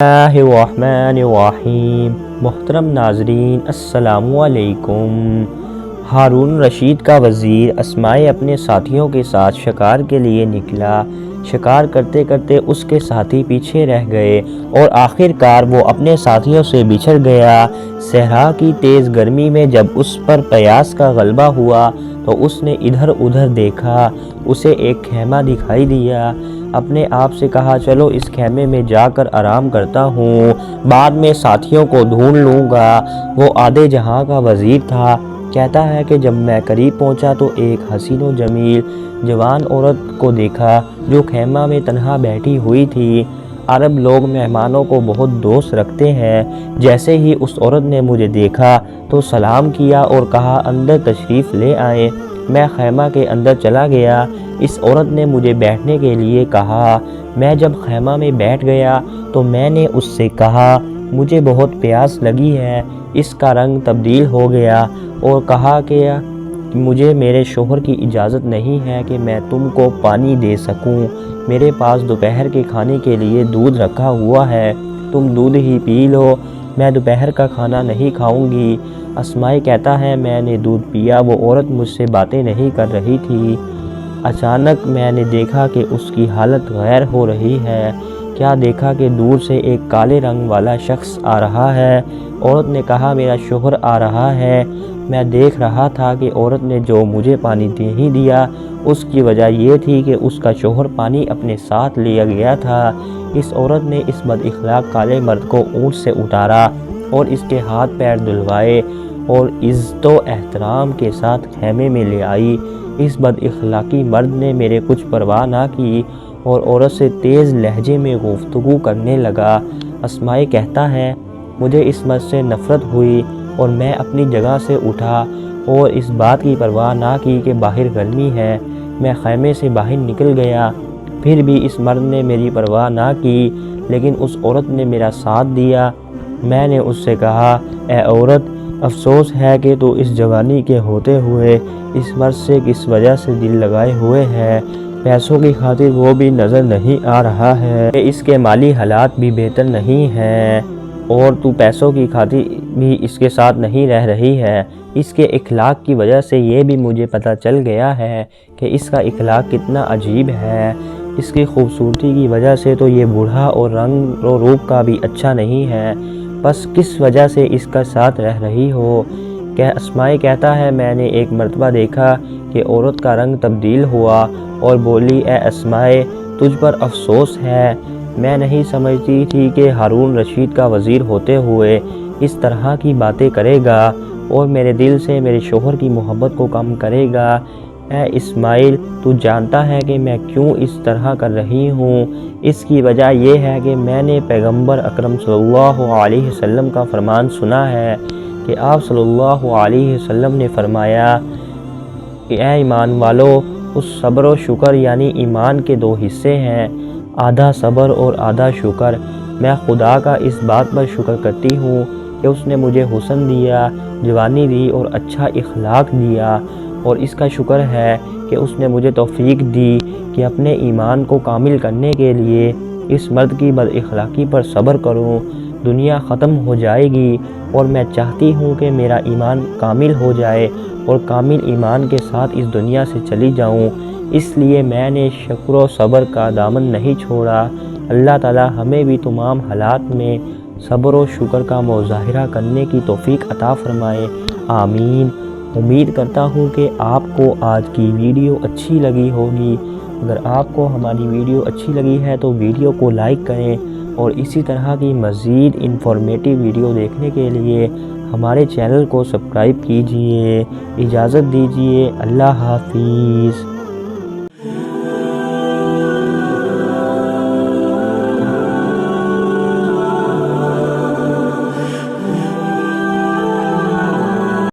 اللہ الرحمن الرحیم۔ محترم ناظرین السلام علیکم۔ ہارون رشید کا وزیر اسماعیل اپنے ساتھیوں کے ساتھ شکار کے لیے نکلا۔ شکار کرتے کرتے اس کے ساتھی پیچھے رہ گئے اور آخر کار وہ اپنے ساتھیوں سے بچھڑ گیا۔ صحرا کی تیز گرمی میں جب اس پر پیاس کا غلبہ ہوا تو اس نے ادھر ادھر دیکھا۔ اسے ایک خیمہ دکھائی دیا۔ اپنے آپ سے کہا چلو اس خیمے میں جا کر آرام کرتا ہوں، بعد میں ساتھیوں کو ڈھونڈ لوں گا۔ وہ آدھے جہاں کا وزیر تھا۔ کہتا ہے کہ جب میں قریب پہنچا تو ایک حسین و جمیل جوان عورت کو دیکھا جو خیمہ میں تنہا بیٹھی ہوئی تھی۔ عرب لوگ مہمانوں کو بہت دوست رکھتے ہیں۔ جیسے ہی اس عورت نے مجھے دیکھا تو سلام کیا اور کہا اندر تشریف لے آئیں۔ میں خیمہ کے اندر چلا گیا۔ اس عورت نے مجھے بیٹھنے کے لیے کہا۔ میں جب خیمہ میں بیٹھ گیا تو میں نے اس سے کہا مجھے بہت پیاس لگی ہے۔ اس کا رنگ تبدیل ہو گیا اور کہا کہ مجھے میرے شوہر کی اجازت نہیں ہے کہ میں تم کو پانی دے سکوں۔ میرے پاس دوپہر کے کھانے کے لیے دودھ رکھا ہوا ہے، تم دودھ ہی پی لو، میں دوپہر کا کھانا نہیں کھاؤں گی۔ اسماعیل کہتا ہے میں نے دودھ پیا۔ وہ عورت مجھ سے باتیں نہیں کر رہی تھی۔ اچانک میں نے دیکھا کہ اس کی حالت غیر ہو رہی ہے۔ کیا دیکھا کہ دور سے ایک کالے رنگ والا شخص آ رہا ہے۔ عورت نے کہا میرا شوہر آ رہا ہے۔ میں دیکھ رہا تھا کہ عورت نے جو مجھے پانی نہیں دیا اس کی وجہ یہ تھی کہ اس کا شوہر پانی اپنے ساتھ لیا گیا تھا۔ اس عورت نے اس بد اخلاق کالے مرد کو اونٹ سے اتارا اور اس کے ہاتھ پیر دھلوائے اور عزت و احترام کے ساتھ خیمے میں لے آئی۔ اس بد اخلاقی مرد نے میرے کچھ پرواہ نہ کی اور عورت سے تیز لہجے میں گفتگو کرنے لگا۔ اسماعیل کہتا ہے مجھے اس مرد سے نفرت ہوئی اور میں اپنی جگہ سے اٹھا اور اس بات کی پرواہ نہ کی کہ باہر گرمی ہے۔ میں خیمے سے باہر نکل گیا، پھر بھی اس مرد نے میری پرواہ نہ کی، لیکن اس عورت نے میرا ساتھ دیا۔ میں نے اس سے کہا اے عورت، افسوس ہے کہ تو اس جوانی کے ہوتے ہوئے اس مرد سے کس وجہ سے دل لگائے ہوئے ہے۔ پیسوں کی خاطر وہ بھی نظر نہیں آ رہا ہے کہ اس کے مالی حالات بھی بہتر نہیں ہیں اور تو پیسوں کی خاطر بھی اس کے ساتھ نہیں رہ رہی ہے۔ اس کے اخلاق کی وجہ سے یہ بھی مجھے پتہ چل گیا ہے کہ اس کا اخلاق کتنا عجیب ہے۔ اس کی خوبصورتی کی وجہ سے تو یہ بوڑھا اور رنگ و روپ کا بھی اچھا نہیں ہے، بس کس وجہ سے اس کا ساتھ رہ رہی ہو۔ کہ اسماعیل کہتا ہے میں نے ایک مرتبہ دیکھا کہ عورت کا رنگ تبدیل ہوا اور بولی اے اسماعیل تجھ پر افسوس ہے۔ میں نہیں سمجھتی تھی کہ ہارون رشید کا وزیر ہوتے ہوئے اس طرح کی باتیں کرے گا اور میرے دل سے میرے شوہر کی محبت کو کم کرے گا۔ اے اسماعیل تو جانتا ہے کہ میں کیوں اس طرح کر رہی ہوں۔ اس کی وجہ یہ ہے کہ میں نے پیغمبر اکرم صلی اللہ علیہ وسلم کا فرمان سنا ہے کہ آپ صلی اللہ علیہ وسلم نے فرمایا کہ اے ایمان والو، اس صبر و شکر یعنی ایمان کے دو حصے ہیں، آدھا صبر اور آدھا شکر۔ میں خدا کا اس بات پر شکر کرتی ہوں کہ اس نے مجھے حسن دیا، جوانی دی اور اچھا اخلاق دیا، اور اس کا شکر ہے کہ اس نے مجھے توفیق دی کہ اپنے ایمان کو کامل کرنے کے لیے اس مرد کی بد اخلاقی پر صبر کروں۔ دنیا ختم ہو جائے گی اور میں چاہتی ہوں کہ میرا ایمان کامل ہو جائے اور کامل ایمان کے ساتھ اس دنیا سے چلی جاؤں، اس لیے میں نے شکر و صبر کا دامن نہیں چھوڑا۔ اللہ تعالی ہمیں بھی تمام حالات میں صبر و شکر کا مظاہرہ کرنے کی توفیق عطا فرمائے، آمین۔ امید کرتا ہوں کہ آپ کو آج کی ویڈیو اچھی لگی ہوگی۔ اگر آپ کو ہماری ویڈیو اچھی لگی ہے تو ویڈیو کو لائک کریں اور اسی طرح کی مزید انفارمیٹیو ویڈیو دیکھنے کے لیے ہمارے چینل کو سبسکرائب کیجیے۔ اجازت دیجیے، اللہ حافظ۔